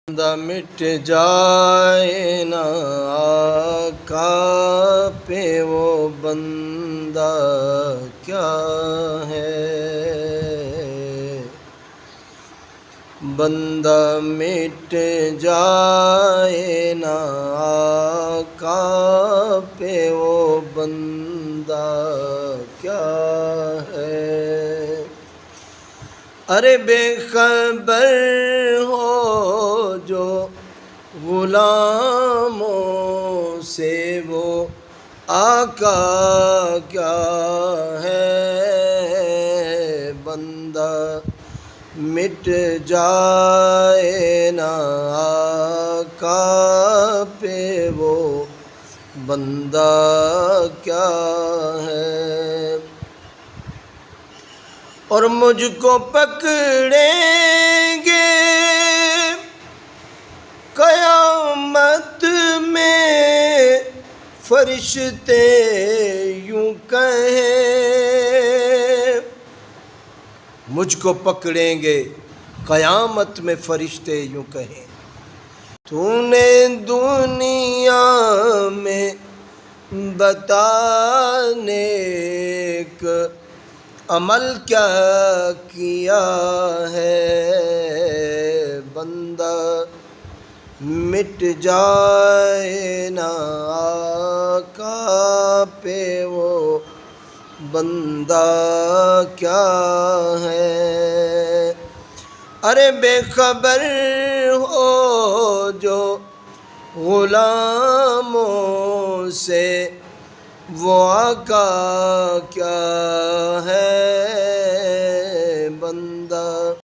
بندہ مٹ جائے نا آقا پہ وہ بندہ کیا ہے۔ بندہ مٹ جائے نا آقا پہ وہ بندہ کیا ہے۔ ارے بے خبر ہو جو غلاموں سے وہ آقا کیا ہے۔ بندہ مٹ جائے نا آقا پہ وہ بندہ کیا ہے۔ اور مجھ کو پکڑیں گے قیامت میں فرشتے یوں کہیں۔ مجھ کو پکڑیں گے قیامت میں فرشتے یوں کہیں، تو نے دنیا میں بتانے کا عمل کیا کیا ہے۔ بندہ مٹ جائے نا آقا پہ وہ بندہ کیا ہے۔ ارے بے خبر ہو جو غلاموں سے وہ آقا کیا ہے۔